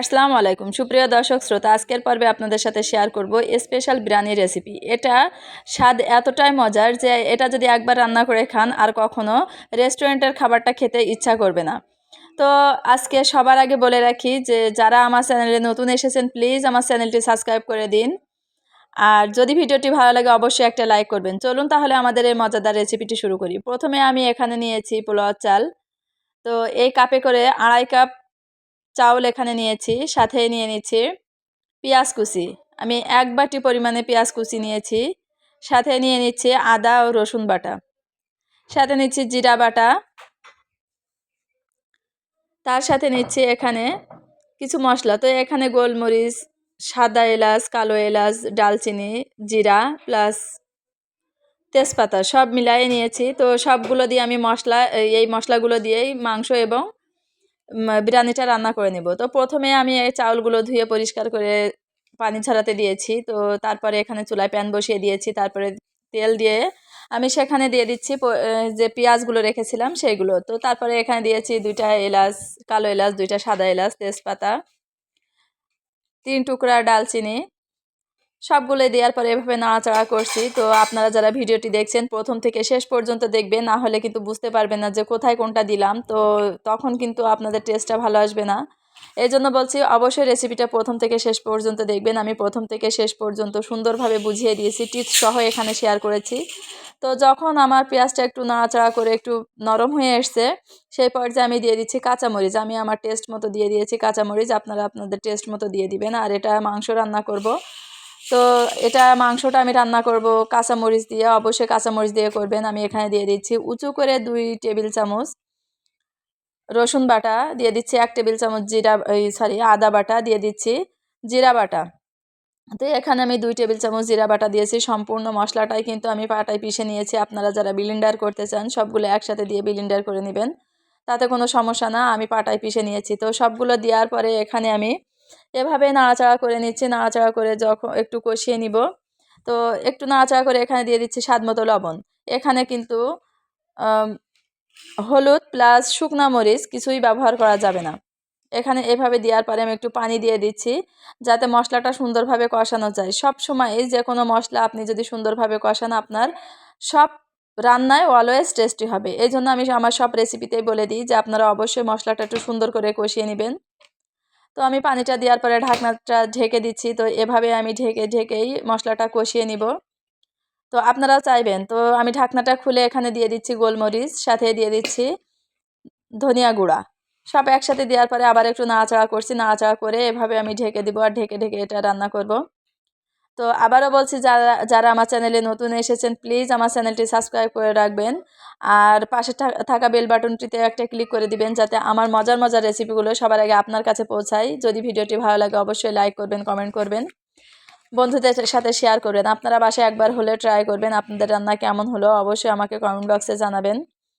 আসসালামু আলাইকুম সুপ্রিয় দর্শক শ্রোতা, আজকের পর্বে আপনাদের সাথে শেয়ার করব স্পেশাল বিরিয়ানি রেসিপি। এটা স্বাদ এতটাই মজার যে এটা যদি একবার রান্না করে খান আর কখনো রেস্টুরেন্টের খাবারটা খেতে ইচ্ছা করবে না। তো আজকে সবার আগে বলে রাখি যে যারা আমার চ্যানেলে নতুন এসেছেন প্লিজ আমার চ্যানেলটি সাবস্ক্রাইব করে দিন, আর যদি ভিডিওটি ভালো লাগে অবশ্যই একটা লাইক করবেন। চলুন তাহলে আমাদের এই মজাদার রেসিপিটি শুরু করি। প্রথমে আমি এখানে নিয়েছি পোলাও চাল। তো এই কাপে করে 2.5 কাপ চাউল এখানে নিয়েছি, সাথে নিয়ে নিচ্ছি পেঁয়াজ কুচি। আমি 1 বাটি পরিমাণে পেঁয়াজ কুচি নিয়েছি, সাথে নিয়ে নিচ্ছি আদা ও রসুন বাটা, সাথে নিচ্ছি জিরা বাটা, তার সাথে নিচ্ছি এখানে কিছু মশলা। তো এখানে গোলমরিচ, সাদা এলাচ, কালো এলাচ, ডালচিনি, জিরা প্লাস তেজপাতা সব মিলিয়ে নিয়েছি। তো সবগুলো দিয়ে আমি এই মশলাগুলো দিয়েই মাংস এবং বিরিয়ানিটা রান্না করে নেব। তো প্রথমে আমি এই চাউলগুলো ধুয়ে পরিষ্কার করে পানি ঝরাতে দিয়েছি। তো তারপরে এখানে চুলায় প্যান বসিয়ে দিয়েছি, তারপরে তেল দিয়ে আমি সেখানে দিয়ে দিচ্ছি যে পেঁয়াজগুলো রেখেছিলাম সেইগুলো। তো তারপরে এখানে দিয়েছি 2টা এলাচ, কালো এলাচ, 2টা সাদা এলাচ, তেজপাতা, 3 টুকরা ডালচিনি, সবগুলো দেওয়ার পরে এভাবে নাড়াচাড়া করছি। তো আপনারা যারা ভিডিওটি দেখছেন প্রথম থেকে শেষ পর্যন্ত দেখবেন, না হলে কিন্তু বুঝতে পারবেন না যে কোথায় কোনটা দিলাম। তো তখন কিন্তু আপনাদের টেস্টটা ভালো আসবে না। এই জন্য বলছি অবশ্যই রেসিপিটা প্রথম থেকে শেষ পর্যন্ত দেখবেন। আমি প্রথম থেকে শেষ পর্যন্ত সুন্দরভাবে বুঝিয়ে দিয়েছি, টিপস সহ এখানে শেয়ার করেছি। তো যখন আমার পেঁয়াজটা একটু নাড়াচাড়া করে একটু নরম হয়ে এসছে, সেই পর্যায়ে আমি দিয়ে দিচ্ছি কাঁচামরিচ। আমি আমার টেস্ট মতো দিয়ে দিয়েছি কাঁচামরিচ, আপনারা আপনাদের টেস্ট মতো দিয়ে দিবেন। আর এটা মাংস রান্না করব। তো মাংসটা আমি রান্না করব কাঁচামরিচ দিয়ে, অবশ্যই কাঁচামরিচ দিয়ে করবেন। আমি এখানে দিয়ে দিচ্ছি উঁচু করে 2 টেবিল চামচ রসুন বাটা, দিয়ে দিচ্ছি 1 টেবিল চামচ আদা বাটা, দিয়ে দিচ্ছি জিরা বাটা। তো এখানে আমি 2 টেবিল চামচ জিরা বাটা দিয়েছি। সম্পূর্ণ মশলাটাই কিন্তু আমি পাটায় পিষে নিয়েছি। আপনারা যারা ব্লেন্ডার করতে চান সবগুলো একসাথে দিয়ে ব্লেন্ডার করে নেবেন, তাতে কোনো সমস্যা না। আমি পাটায় পিষে নিয়েছি। তো সবগুলো দেওয়ার পরে এখানে আমি এভাবে নাড়াচাড়া করে নিচ্ছি। নাড়াচাড়া করে যখন একটু কষিয়ে নিব, তো একটু নাড়াচাড়া করে এখানে দিয়ে দিচ্ছি স্বাদ মতো লবণ। এখানে কিন্তু হলুদ প্লাস শুকনা মরিচ কিছুই ব্যবহার করা যাবে না। এখানে এভাবে দেওয়ার পরে আমি একটু পানি দিয়ে দিচ্ছি, যাতে মশলাটা সুন্দরভাবে কষানো যায়। সব সময় যে কোনো মশলা আপনি যদি সুন্দরভাবে কষান, আপনার সব রান্নায় অলওয়েজ টেস্টি হবে। এই জন্য আমি আমার সব রেসিপিতেই বলে দিই যে আপনারা অবশ্যই মশলাটা একটু সুন্দর করে কষিয়ে নেবেন। তো আমি পানিটা দেওয়ার পরে ঢাকনাটা ঢেকে দিচ্ছি। তো এভাবে আমি ঢেকেই মশলাটা কষিয়ে নিব। তো আপনারাও চাইবেন। তো আমি ঢাকনাটা খুলে এখানে দিয়ে দিচ্ছি গোলমরিচ, সাথে দিয়ে দিচ্ছি ধনিয়া গুঁড়া। সব একসাথে দেওয়ার পরে আবার একটু নাড়াচাড়া করছি। নাড়াচাড়া করে এভাবে আমি ঢেকে দিব, আর ঢেকে এটা রান্না করব। তো আবারও বলছি, যারা যারা আমার চ্যানেলে নতুন এসেছেন প্লিজ আমার চ্যানেলটি সাবস্ক্রাইব করে রাখবেন, আর পাশে থাকা বেল বাটনটিতে একটা ক্লিক করে দিবেন, যাতে আমার মজার মজার রেসিপিগুলো সবার আগে আপনার কাছে পৌঁছায়। যদি ভিডিওটি ভালো লাগে অবশ্যই লাইক করবেন, কমেন্ট করবেন, বন্ধুদের সাথে শেয়ার করবেন। আপনারা বাসায় একবার হলে ট্রাই করবেন। আপনাদের রান্না কেমন হলো অবশ্যই আমাকে কমেন্ট বক্সে জানাবেন।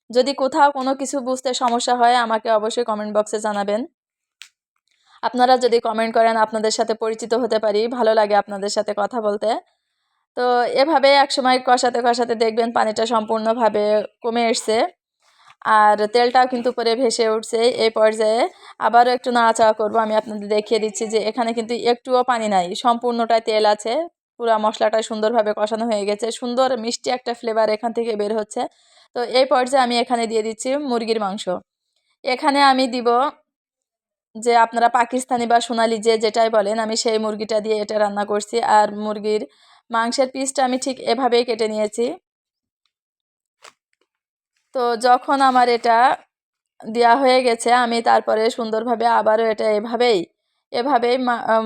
যদি কোথাও কোনো কিছু বুঝতে সমস্যা হয় আমাকে অবশ্যই কমেন্ট বক্সে জানাবেন। আপনারা যদি কমেন্ট করেন আপনাদের সাথে পরিচিত হতে পারি, ভালো লাগে আপনাদের সাথে কথা বলতে। তো এভাবে একসময় কষাতে কষাতে দেখবেন পানিটা সম্পূর্ণভাবে কমে এসছে, আর তেলটাও কিন্তু উপরে ভেসে উঠছে। এই পর্যায়ে আবারও একটু নাড়াচাড়া করব। আমি আপনাদের দেখিয়ে দিচ্ছি যে এখানে কিন্তু একটুও পানি নাই, সম্পূর্ণটাই তেল আছে। পুরা মশলাটা সুন্দরভাবে কষানো হয়ে গেছে, সুন্দর মিষ্টি একটা ফ্লেভার এখান থেকে বের হচ্ছে। তো এই পর্যায়ে আমি এখানে দিয়ে দিচ্ছি মুরগির মাংস। এখানে আমি দিব যে আপনারা পাকিস্তানি বা সোনালি যেটাই বলেন, আমি সেই মুরগিটা দিয়ে এটা রান্না করছি। আর মুরগির মাংসের পিসটা আমি ঠিক এভাবেই কেটে নিয়েছি। তো যখন আমার এটা দেওয়া হয়ে গেছে, আমি তারপরে সুন্দরভাবে আবারও এটা এভাবেই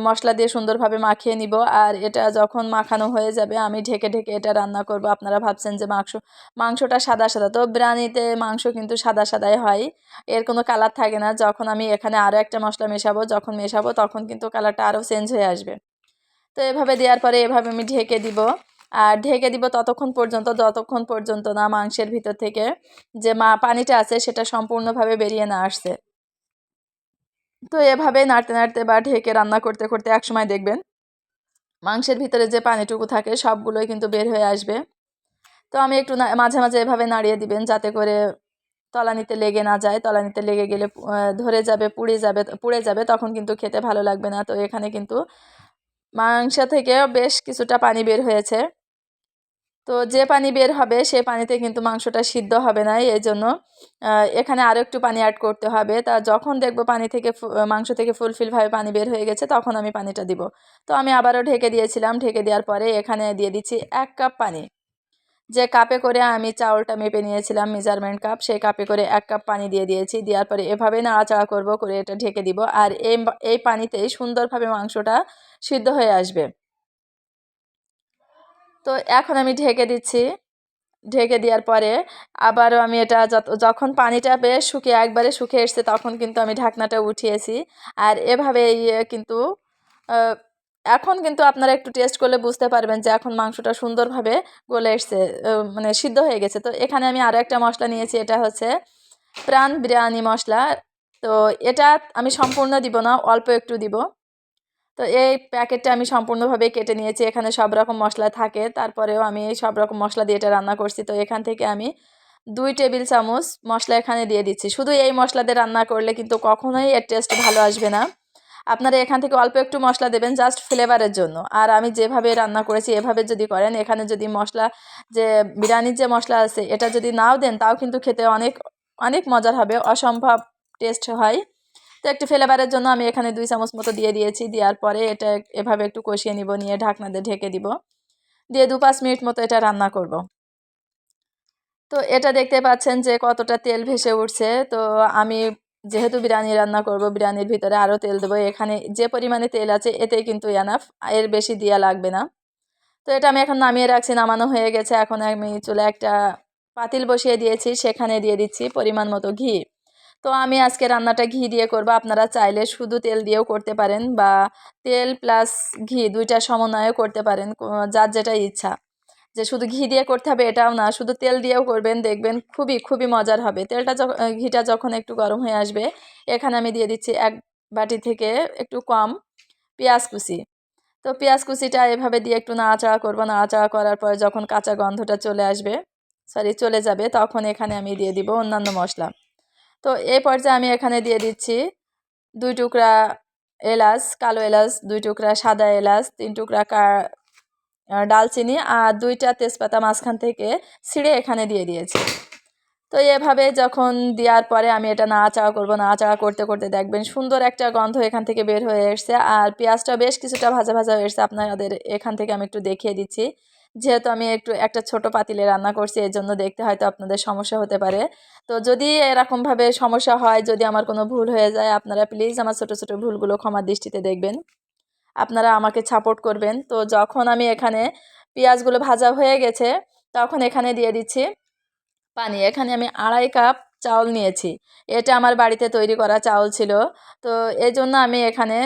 মশলা দিয়ে সুন্দরভাবে মাখিয়ে নিব। আর এটা যখন মাখানো হয়ে যাবে আমি ঢেকে এটা রান্না করব। আপনারা ভাবছেন যে মাংসটা সাদা সাদা, তো বিরিয়ানিতে মাংস কিন্তু সাদা সাদাই হয়, এর কোনো কালার থাকে না। যখন আমি এখানে আরও একটা মশলা মেশাবো তখন কিন্তু কালারটা আরও চেঞ্জ হয়ে আসবে। তো এভাবে দেওয়ার পরে এভাবে আমি ঢেকে দিব। আর ঢেকে দিব যতক্ষণ পর্যন্ত না মাংসের ভিতর থেকে যে পানিটা আছে সেটা সম্পূর্ণভাবে বেরিয়ে না আসছে। তো এভাবে নাড়তে নাড়তে বা ঢেকে রান্না করতে করতে একসময় দেখবেন মাংসের ভিতরে যে পানিটুকু থাকে সবগুলোই কিন্তু বের হয়ে আসবে। তো আমি একটু মাঝে মাঝে এভাবে নাড়িয়ে দিবেন, যাতে করে তলানিতে লেগে না যায়, তলানিতে লেগে গেলে ধরে যাবে, পুড়ে যাবে, তখন কিন্তু খেতে ভালো লাগবে না। তো এখানে কিন্তু মাংস থেকে বেশ কিছুটা পানি বের হয়েছে। তো যে পানি বের হবে সেই পানিতে কিন্তু মাংসটা সিদ্ধ হবে না, এই জন্য এখানে আরও একটু পানি অ্যাড করতে হবে। তা যখন দেখবো পানি থেকে মাংস থেকে ফুলফিলভাবে পানি বের হয়ে গেছে তখন আমি পানিটা দিব। তো আমি আবারও ঢেকে দিয়েছিলাম, ঢেকে দেওয়ার পরে এখানে দিয়ে দিচ্ছি 1 কাপ পানি। যে কাপে করে আমি চাউলটা মেপে নিয়েছিলাম, মেজারমেন্ট কাপ, সেই কাপে করে 1 কাপ পানি দিয়ে দিয়েছি। দেওয়ার পরে এভাবে নাড়াচাড়া করব, করে এটা ঢেকে দিব। আর এই পানিতেই সুন্দরভাবে মাংসটা সিদ্ধ হয়ে আসবে। তো এখন আমি ঢেকে দিচ্ছি। ঢেকে দেওয়ার পরে আবারও আমি এটা যখন পানিটা বেশ একবারে শুকিয়ে এসছে তখন কিন্তু আমি ঢাকনাটা উঠিয়েছি। আর এভাবেই কিন্তু আহ, এখন কিন্তু আপনারা একটু টেস্ট করলে বুঝতে পারবেন যে এখন মাংসটা সুন্দরভাবে গলে এসছে, মানে সিদ্ধ হয়ে গেছে। তো এখানে আমি আরও একটা মশলা নিয়েছি, এটা হচ্ছে প্রাণ বিরিয়ানি মশলা। তো এটা আমি সম্পূর্ণ দিব না, অল্প একটু দিব। তো এই প্যাকেটটা আমি সম্পূর্ণভাবে কেটে নিয়েছি, এখানে সব রকম মশলা থাকে, তারপরেও আমি সব রকম মশলা দিয়ে এটা রান্না করছি। তো এখান থেকে আমি 2 টেবিল চামচ মশলা এখানে দিয়ে দিচ্ছি। শুধু এই মশলা দিয়ে রান্না করলে কিন্তু কখনোই এর টেস্ট ভালো আসবে না। আপনারা এখান থেকে অল্প একটু মশলা দেবেন জাস্ট ফ্লেভারের জন্য। আর আমি যেভাবে রান্না করেছি এভাবে যদি করেন, এখানে যদি মশলা, যে বিরিয়ানির যে মশলা আছে এটা যদি নাও দেন তাও কিন্তু খেতে অনেক অনেক মজার হবে, অসম্ভব টেস্ট হয়। তো একটু ফ্লেভারের জন্য আমি এখানে 2 চামচ মতো দিয়ে দিয়েছি। দেওয়ার পরে এটা এভাবে একটু কষিয়ে নিব, নিয়ে ঢাকনা দিয়ে ঢেকে দিব, দিয়ে 2-5 মিনিট মতো এটা রান্না করব। তো এটা দেখতে পাচ্ছেন যে কতটা তেল ভেসে উঠছে। তো আমি যেহেতু বিরিয়ানি রান্না করব, বিরিয়ানির ভিতরে আরও তেল দেবো। এখানে যে পরিমাণে তেল আছে এতেই কিন্তু এনাফ, এর বেশি দেওয়া লাগবে না। তো এটা আমি এখন নামিয়ে রাখছি, নামানো হয়ে গেছে। এখন আমি চুলায় একটা পাতিল বসিয়ে দিয়েছি, সেখানে দিয়ে দিচ্ছি পরিমাণ মতো ঘি। তো আমি আজকে রান্নাটা ঘি দিয়ে করব, আপনারা চাইলে শুধু তেল দিয়েও করতে পারেন বা তেল প্লাস ঘি দুইটা সমন্বয়েও করতে পারেন, যার যেটা ইচ্ছা। যে শুধু ঘি দিয়ে করতে হবে এটাও না, শুধু তেল দিয়েও করবেন, দেখবেন খুবই খুবই মজার হবে। ঘিটা যখন একটু গরম হয়ে আসবে, এখানে আমি দিয়ে দিচ্ছি 1 বাটি থেকে একটু কম পেঁয়াজ কুচি। তো পেঁয়াজ কুচিটা এভাবে দিয়ে একটু নাড়াচাড়া করব, নাড়াচাড়া করার পরে যখন কাঁচা গন্ধটা চলে যাবে তখন এখানে আমি দিয়ে দিব অন্যান্য মশলা। তো এই পর্যায়ে আমি এখানে দিয়ে দিচ্ছি 2 টুকরা এলাচ, কালো এলাচ, 2 টুকরা সাদা এলাচ, 3 টুকরা ডালচিনি আর 2টা তেজপাতা মাঝখান থেকে ছিঁড়ে এখানে দিয়ে দিয়েছি। তো এভাবে যখন দেওয়ার পরে আমি এটা নাড়াচাড়া করব, নাড়াচাড়া করতে করতে দেখবেন সুন্দর একটা গন্ধ এখান থেকে বের হয়ে এসছে। আর পেঁয়াজটা বেশ কিছুটা ভাজা ভাজা হয়ে এসছে, আপনাদের এখান থেকে আমি একটু দেখিয়ে দিচ্ছি। যেহেতু আমি একটা ছোট পাতিলে রান্না করছি, এর জন্য দেখতে হয়তো আপনাদের সমস্যা হতে পারে। তো যদি এরকমভাবে সমস্যা হয়, যদি আমার কোনো ভুল হয়ে যায়, আপনারা প্লিজ আমার ছোট ছোট ভুলগুলো ক্ষমার দৃষ্টিতে দেখবেন, আপনারা আমাকে সাপোর্ট করবেন। তো যখন আমি এখানে পেঁয়াজগুলো ভাজা হয়ে গেছে তখন এখানে দিয়ে দিচ্ছি পানি। এখানে আমি 2.5 কাপ চাউল নিয়েছি, এটা আমার বাড়িতে তৈরি করা চাউল ছিল। তো এই জন্য আমি এখানে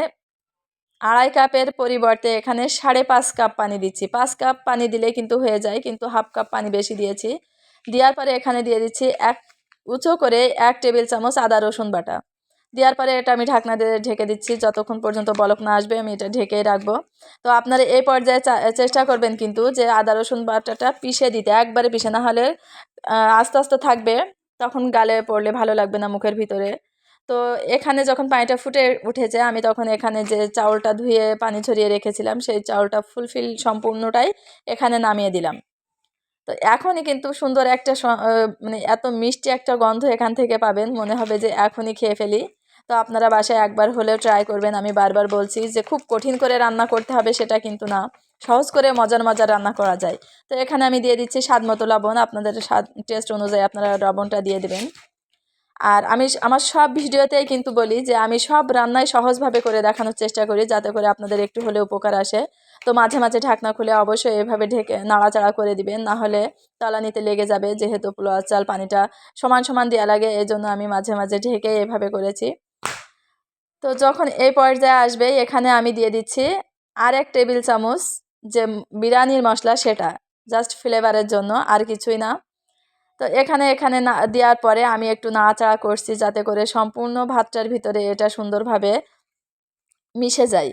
2.5 কাপের পরিবর্তে এখানে 5.5 কাপ পানি দিচ্ছি। 5 কাপ পানি দিলে কিন্তু হয়ে যায়, কিন্তু হাফ কাপ পানি বেশি দিয়েছি। দেওয়ার পরে এখানে দিয়ে দিচ্ছি উঁচু করে 1 টেবিল চামচ আদা রসুন বাটা। দেওয়ার পরে এটা আমি ঢাকনা দিয়ে ঢেকে দিচ্ছি, যতক্ষণ পর্যন্ত বলক না আসবে আমি এটা ঢেকেই রাখবো। তো আপনারা এই পর্যায়ে চেষ্টা করবেন কিন্তু যে আদা রসুন বাটাটা পিষে দিতে, একবারে পিষে, না হলে আস্তে আস্তে থাকবে, তখন গালে পড়লে ভালো লাগবে না মুখের ভিতরে। তো এখানে যখন পানিটা ফুটে উঠেছে আমি তখন এখানে যে চাউলটা ধুয়ে পানি ঝরিয়ে রেখেছিলাম সেই চাউলটা সম্পূর্ণটাই এখানে নামিয়ে দিলাম। তো এখনই কিন্তু সুন্দর একটা মানে এত মিষ্টি একটা গন্ধ এখান থেকে পাবেন, মনে হবে যে এখনই খেয়ে ফেলি। তো আপনারা বাসায় একবার হলেও ট্রাই করবেন। আমি বারবার বলছি যে খুব কঠিন করে রান্না করতে হবে সেটা কিন্তু না, সহজ করে মজার মজার রান্না করা যায়। তো এখানে আমি দিয়ে দিচ্ছি স্বাদ মতো লবণ, আপনাদের স্বাদ টেস্ট অনুযায়ী আপনারা লবণটা দিয়ে দেবেন। আর আমি আমার সব ভিডিওতেই কিন্তু বলি যে আমি সব রান্নাই সহজভাবে করে দেখানোর চেষ্টা করি, যাতে করে আপনাদের একটু হলে উপকার আসে। তো মাঝে মাঝে ঢাকনা খুলে অবশ্যই এভাবে ঢেকে নাড়াচাড়া করে দিবেন, না হলে তলানিতে লেগে যাবে। যেহেতু পোলাও চাল পানিটা সমান সমান দেওয়া লাগে, এই জন্য আমি মাঝে মাঝে ঢেকে এভাবে করেছি। তো যখন এই পর্যায়ে আসবে এখানে আমি দিয়ে দিচ্ছি 1 টেবিল চামচ যে বিরিয়ানির মশলা, সেটা জাস্ট ফ্লেভারের জন্য, আর কিছুই না। তো এখানে না দেওয়ার পরে আমি একটু নাড়াচাড়া করছি যাতে করে সম্পূর্ণ ভাতটার ভিতরে এটা সুন্দরভাবে মিশে যায়।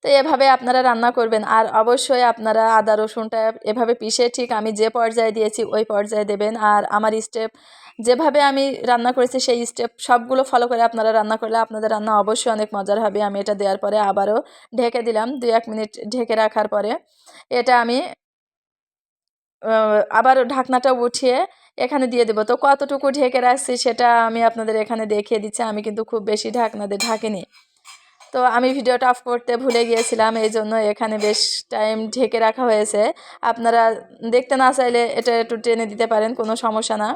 তো এভাবে আপনারা রান্না করবেন। আর অবশ্যই আপনারা আদা রসুনটা এভাবে পিষে ঠিক আমি যে পর্যায়ে দিয়েছি ওই পর্যায়ে দেবেন। আর আমার স্টেপ যেভাবে আমি রান্না করেছি সেই স্টেপ সবগুলো ফলো করে আপনারা রান্না করলে আপনাদের রান্না অবশ্যই অনেক মজার হবে। আমি এটা দেওয়ার পরে আবারও ঢেকে দিলাম, 2-1 মিনিট ঢেকে রাখার পরে এটা আমি আবার ঢাকনাটা উঠিয়ে এখানে দিয়ে দেবো। তো কতটুকু ঢেকে রাখছি সেটা আমি আপনাদের এখানে দেখিয়ে দিচ্ছি। আমি কিন্তু খুব বেশি ঢাকনা দিয়ে ঢাকিনি। তো আমি ভিডিওটা অফ করতে ভুলে গিয়েছিলাম, এই জন্য এখানে বেশ টাইম ঢেকে রাখা হয়েছে। আপনারা দেখতে না চাইলে এটা একটু টেনে দিতে পারেন, কোনো সমস্যা না।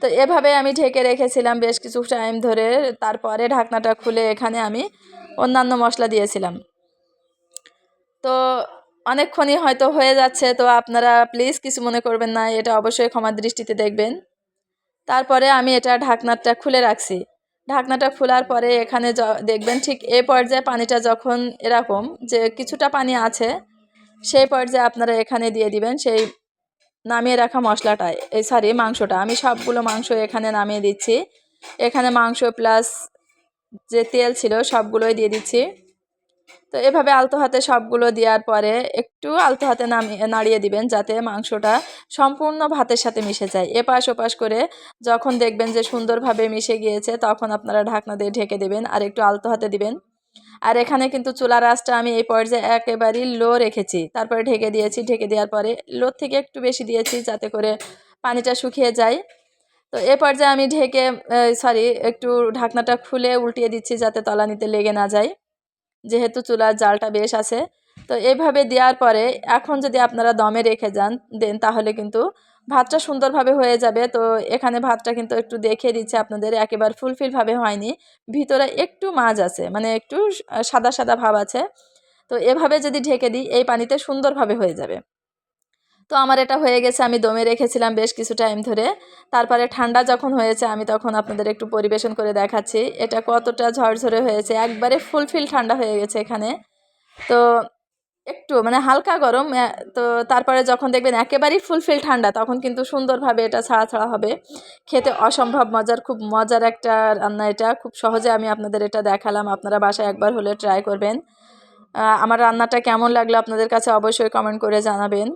তো এভাবে আমি ঢেকে রেখেছিলাম বেশ কিছু টাইম ধরে। তারপরে ঢাকনাটা খুলে এখানে আমি অন্যান্য মশলা দিয়েছিলাম। তো অনেকক্ষণই হয়তো হয়ে যাচ্ছে, তো আপনারা প্লিজ কিছু মনে করবেন না, এটা অবশ্যই ক্ষমার দৃষ্টিতে দেখবেন। তারপরে আমি এটা ঢাকনাটা খুলে রাখছি। ঢাকনাটা খোলার পরে এখানে দেখবেন ঠিক এই পর্যায়ে পানিটা যখন এরকম যে কিছুটা পানি আছে, সেই পর্যায়ে আপনারা এখানে দিয়ে দিবেন সেই নামিয়ে রাখা মশলাটা, মাংসটা। আমি সবগুলো মাংস এখানে নামিয়ে দিচ্ছি। এখানে মাংস প্লাস যে তেল ছিল সবগুলোই দিয়ে দিচ্ছি। তো এভাবে আলতো হাতে সবগুলো দেওয়ার পরে একটু আলতো হাতে নাড়িয়ে দিবেন যাতে মাংসটা সম্পূর্ণ ভাতের সাথে মিশে যায়। এপাশ ওপাশ করে যখন দেখবেন যে সুন্দরভাবে মিশে গিয়েছে তখন আপনারা ঢাকনা দিয়ে ঢেকে দেবেন আর একটু আলতো হাতে দিবেন। আর এখানে কিন্তু চুলার আঁচটা আমি এই পর্যায়ে একেবারেই লো রেখেছি, তারপরে ঢেকে দিয়েছি। ঢেকে দেওয়ার পরে লো থেকে একটু বেশি দিয়েছি যাতে করে পানিটা শুকিয়ে যায়। তো এ পর্যায়ে আমি একটু ঢাকনাটা খুলে উল্টিয়ে দিচ্ছি যাতে তলানিতে লেগে না যায়, যেহেতু চুলার জালটা বেশ আছে। তো এইভাবে দেওয়ার পরে এখন যদি আপনারা দমে রেখে দেন তাহলে কিন্তু ভাতটা সুন্দরভাবে হয়ে যাবে। তো এখানে ভাতটা কিন্তু একটু দেখিয়ে দিচ্ছে আপনাদের, একেবারে ফুলফিলভাবে হয়নি, ভিতরে একটু মাছ আছে, মানে একটু সাদা সাদা ভাব আছে। তো এভাবে যদি ঢেকে দিই এই পানিতে সুন্দরভাবে হয়ে যাবে। তো আমার এটা হয়ে গেছে, আমি দমে রেখেছিলাম বেশ কিছু টাইম ধরে। তারপরে ঠান্ডা যখন হয়েছে আমি তখন আপনাদের একটু পরিবেশন করে দেখাচ্ছি এটা কতটা ঝরঝরে হয়েছে, একবারে ফুলফিল ঠান্ডা হয়ে গেছে এখানে। তো একটু মানে হালকা গরম, তো তারপরে যখন দেখবেন একেবারেই ফুলফিল ঠান্ডা তখন কিন্তু সুন্দরভাবে এটা ছাড়া ছাড়া হবে। খেতে অসম্ভব মজার, খুব মজার একটা রান্না এটা। খুব সহজে আমি আপনাদের এটা দেখালাম, আপনারা বাসায় একবার হলে ট্রাই করবেন। আমার রান্নাটা কেমন লাগলো আপনাদের কাছে অবশ্যই কমেন্ট করে জানাবেন।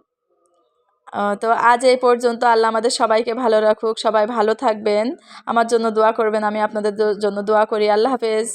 তো আজ এই পর্যন্ত। আল্লাহ আমাদের সবাইকে ভালো রাখুক, সবাই ভালো থাকবেন, আমার জন্য দোয়া করবেন, আমি আপনাদের জন্য দোয়া করি। আল্লাহ হাফেজ।